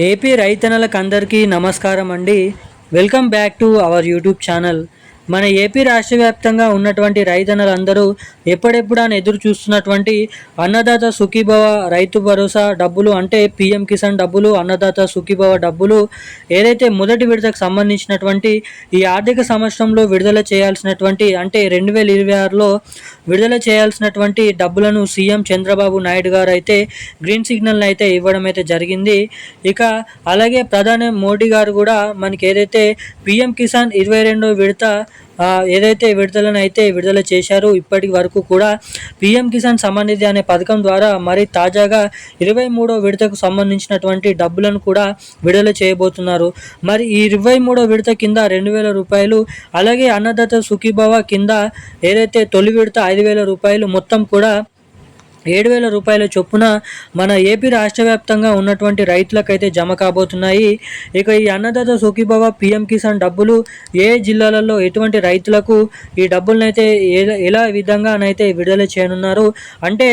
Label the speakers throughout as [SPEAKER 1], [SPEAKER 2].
[SPEAKER 1] AP రైతన్నలకందరికీ నమస్కారం అండి. Welcome back to our YouTube channel. మన ఏపీ రాష్ట్ర వ్యాప్తంగా ఉన్నటువంటి రైతన్నలందరూ ఎప్పుడెప్పుడు అని ఎదురు చూస్తున్నటువంటి అన్నదాత సుఖీభవ రైతు భరోసా డబ్బులు, అంటే పిఎం కిసాన్ డబ్బులు, అన్నదాత సుఖీభవ డబ్బులు ఏదైతే మొదటి విడతకు సంబంధించినటువంటి ఈ ఆర్థిక సంవత్సరంలో విడుదల చేయాల్సినటువంటి, అంటే 2026లో విడుదల చేయాల్సినటువంటి డబ్బులను సీఎం చంద్రబాబు నాయుడు గారు అయితే గ్రీన్ సిగ్నల్ అయితే ఇవ్వడం అయితే జరిగింది. ఇక అలాగే ప్రధాని మోడీ గారు కూడా మనకి ఏదైతే పిఎం కిసాన్ 22వ విడత ఏదైతే విడుదలను అయితే విడుదల చేశారో ఇప్పటి వరకు కూడా పిఎం కిసాన్ సమ్మాన్ అనే పథకం ద్వారా మరి తాజాగా 23వ విడతకు సంబంధించినటువంటి డబ్బులను కూడా విడుదల చేయబోతున్నారు. మరి ఈ 23వ విడత కింద 2,000 రూపాయలు, అలాగే అన్నదాత సుఖీభవ కింద ఏదైతే తొలి విడత 5,000 రూపాయలు, మొత్తం కూడా 7,000 రూపాయల చొప్పున మన ఏపీ రాష్ట్ర వ్యాప్తంగా ఉన్నటువంటి రైతులకైతే జమ కాబోతున్నాయి. ఇక ఈ అన్నదాత సుఖీభవ పిఎం కిసాన్ డబ్బులు ఏ జిల్లాలలో ఎటువంటి రైతులకు ఈ డబ్బులనైతే ఎలా విధంగానైతే విడుదల చేయనున్నారు అంటే,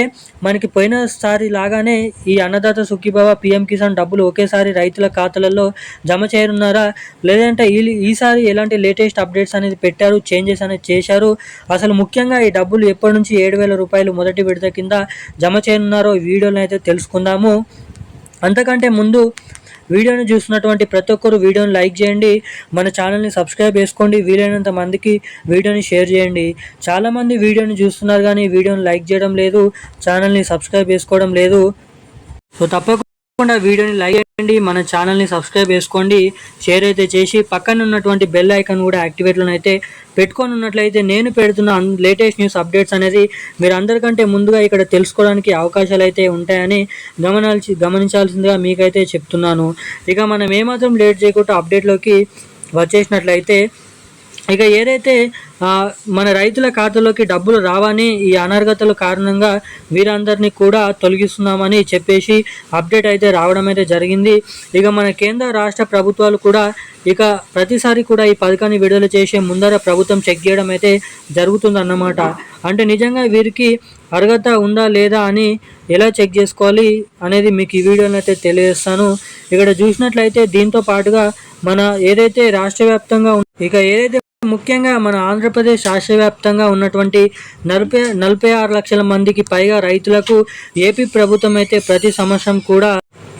[SPEAKER 1] మనకి పోయినసారి లాగానే ఈ అన్నదాత సుఖీభవ పిఎం కిసాన్ డబ్బులు ఒకేసారి రైతుల ఖాతాలలో జమ చేయనున్నారా, లేదంటే ఈసారి ఎలాంటి లేటెస్ట్ అప్డేట్స్ అనేది పెట్టారు, చేంజెస్ అనేది చేశారు, అసలు ముఖ్యంగా ఈ డబ్బులు ఎప్పటి నుంచి 7,000 రూపాయలు మొదటి విడత కింద జమ చేయనున్నారో ఈ వీడియోలో అయితే తెలుసుకుందాము. అంతకంటే ముందు వీడియోని చూస్తున్నటువంటి ప్రతి ఒక్కరు వీడియోని లైక్ చేయండి, మన ఛానల్ని సబ్స్క్రైబ్ చేసుకోండి, వీలైనంత మందికి వీడియోని షేర్ చేయండి. చాలామంది వీడియోని చూస్తున్నారు కానీ వీడియోని లైక్ చేయడం లేదు, ఛానల్ని సబ్స్క్రైబ్ చేసుకోవడం లేదు. సో తప్పకుండా వీడియోని లైక్ చేయండి, మన ఛానల్ని సబ్స్క్రైబ్ చేసుకోండి, షేర్ అయితే చేసి పక్కన ఉన్నటువంటి బెల్ ఐకాన్ కూడా యాక్టివేట్లో అయితే పెట్టుకొని ఉన్నట్లయితే నేను పెడుతున్న లేటెస్ట్ న్యూస్ అప్డేట్స్ అనేది మీరు అందరికంటే ముందుగా ఇక్కడ తెలుసుకోవడానికి అవకాశాలు అయితే ఉంటాయని గమనించాల్సిందిగా మీకైతే చెప్తున్నాను. ఇక మనం ఏమాత్రం లేట్ చేయకుండా అప్డేట్లోకి వచ్చేసినట్లయితే, ఇక ఏదైతే మన రైతుల ఖాతాలోకి డబ్బులు రావని ఈ అనర్హతల కారణంగా వీరందరినీ కూడా తొలగిస్తున్నామని చెప్పేసి అప్డేట్ అయితే రావడం అయితే జరిగింది. ఇక మన కేంద్ర రాష్ట్ర ప్రభుత్వాలు కూడా ఇక ప్రతిసారి కూడా ఈ పథకాన్ని విడుదల చేసే ముందర ప్రభుత్వం చెక్ చేయడం అయితే జరుగుతుందన్నమాట. అంటే నిజంగా వీరికి అర్హత ఉందా లేదా అని ఎలా చెక్ చేసుకోవాలి అనేది మీకు ఈ వీడియోలో అయితే తెలియజేస్తాను. ఇక్కడ చూసినట్లయితే దీంతో పాటుగా మన ఏదైతే రాష్ట్ర వ్యాప్తంగా ఇక ఏదైతే ముఖ్యంగా మన ఆంధ్రప్రదేశ్ రాష్ట్ర వ్యాప్తంగా ఉన్నటువంటి 46 లక్షల మందికి పైగా రైతులకు ఏపీ ప్రభుత్వం అయితే ప్రతి సంవత్సరం కూడా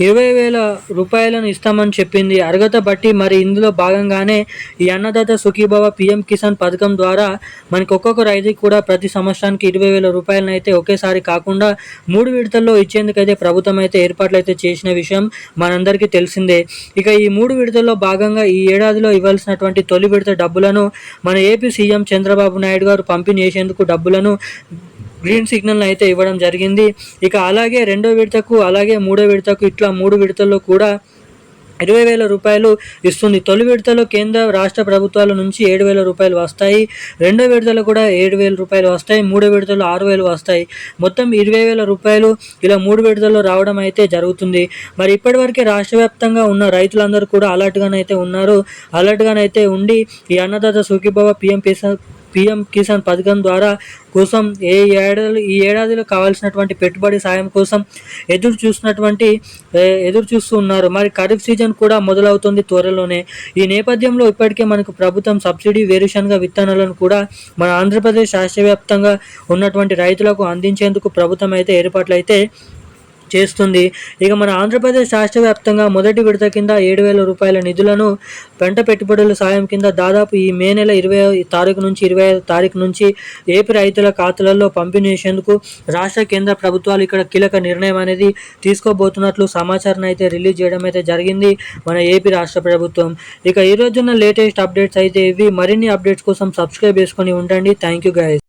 [SPEAKER 1] 20,000 రూపాయలను ఇస్తామని చెప్పింది అర్హత బట్టి. మరి ఇందులో భాగంగానే ఈ అన్నదాత సుఖీభవ పిఎం కిసాన్ పథకం ద్వారా మనకి ఒక్కొక్క రైతుకి కూడా ప్రతి సంవత్సరానికి 20,000 రూపాయలను అయితే ఒకేసారి కాకుండా 3 విడతల్లో ఇచ్చేందుకైతే ప్రభుత్వం అయితే ఏర్పాట్లు అయితే చేసిన విషయం మనందరికీ తెలిసిందే. ఇక ఈ 3 విడతల్లో భాగంగా ఈ ఏడాదిలో ఇవ్వాల్సినటువంటి తొలి విడత డబ్బులను మన ఏపీ సీఎం చంద్రబాబు నాయుడు గారు పంపిణీ చేసేందుకు డబ్బులను గ్రీన్ సిగ్నల్ అయితే ఇవ్వడం జరిగింది. ఇక అలాగే 2వ విడతకు, అలాగే 3వ విడతకు, ఇట్లా 3 విడతల్లో కూడా 20,000 రూపాయలు ఇస్తుంది. తొలి విడతలో కేంద్ర రాష్ట్ర ప్రభుత్వాల నుంచి 7,000 రూపాయలు వస్తాయి, 2వ విడతలో కూడా 7,000 రూపాయలు వస్తాయి, 3వ విడతలో 6,000 వస్తాయి, మొత్తం 20,000 రూపాయలు ఇలా 3 విడతల్లో రావడం అయితే జరుగుతుంది. మరి ఇప్పటివరకే రాష్ట్ర వ్యాప్తంగా ఉన్న రైతులందరూ కూడా అలర్ట్గానైతే ఉన్నారు. అలర్ట్గానైతే ఉండి ఈ అన్నదాత సుఖీభవ పిఎం కిసాన్ పథకం ద్వారా కోసం ఈ ఏడాదిలో కావాల్సినటువంటి పెట్టుబడి సాయం కోసం ఎదురు చూస్తూ ఉన్నారు. మరి ఖరీఫ్ సీజన్ కూడా మొదలవుతుంది త్వరలోనే. ఈ నేపథ్యంలో ఇప్పటికే మనకు ప్రభుత్వం సబ్సిడీ వేరుశనగ విత్తనాలను కూడా మన ఆంధ్రప్రదేశ్ రాష్ట్ర వ్యాప్తంగా ఉన్నటువంటి రైతులకు అందించేందుకు ప్రభుత్వం అయితే ఏర్పాట్లు అయితే చేస్తుంది. ఇక మన ఆంధ్రప్రదేశ్ రాష్ట్ర వ్యాప్తంగా మొదటి విడత కింద 7,000 రూపాయల నిధులను పంట పెట్టుబడుల సాయం కింద దాదాపు ఈ మే నెల 20 తారీఖు నుంచి 25 తారీఖు నుంచి ఏపీ రైతుల ఖాతాలలో పంపిణీ చేసేందుకు రాష్ట్ర కేంద్ర ప్రభుత్వాలు ఇక్కడ కీలక నిర్ణయం అనేది తీసుకోబోతున్నట్లు సమాచారం అయితే రిలీజ్ చేయడం అయితే జరిగింది మన ఏపీ రాష్ట్ర ప్రభుత్వం. ఇక ఈ రోజున లేటెస్ట్ అప్డేట్స్ అయితే ఇవి. మరిన్ని అప్డేట్స్ కోసం సబ్స్క్రైబ్ చేసుకొని ఉండండి. Thank you guys.